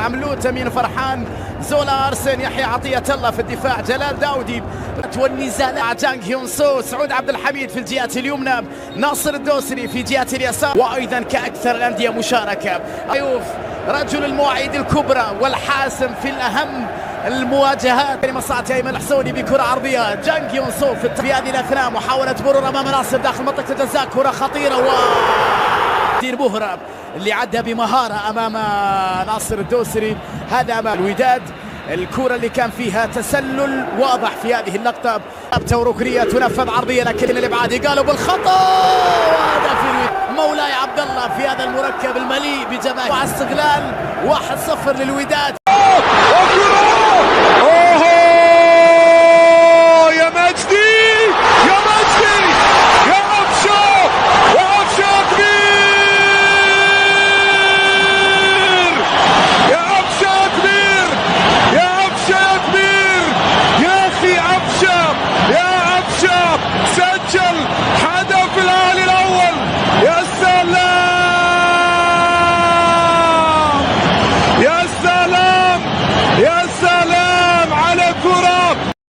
عملوت، أمين فرحان، زولا أرسن، يحيى عطية الله في الدفاع، جلال داودي، والنزال جانغ هيون سو، سعود عبد الحميد في الجهة اليمنى، ناصر الدوسري في جهة اليسار، وأيضا كأكثر الأندية مشاركة ضيوف رجل المواعيد الكبرى والحاسم في الأهم المواجهات لمصلحة أيمن الحسوني بكرة عرضية. جانغ يون سو في هذه الأثناء محاولة مرور أمام ناصر داخل منطقة الجزاء، كرة خطيرة دير بوهرة اللي عدى بمهارة أمام ناصر الدوسري. هذا أمام الوداد، الكرة اللي كان فيها تسلل واضح في هذه اللقطة، ركنية تنفذ عرضية لكن الإبعادي قالوا بالخطأ، وهذا في مولاي عبد الله في هذا المركب المليء بجمال، مع استغلال 1-0 للوداد.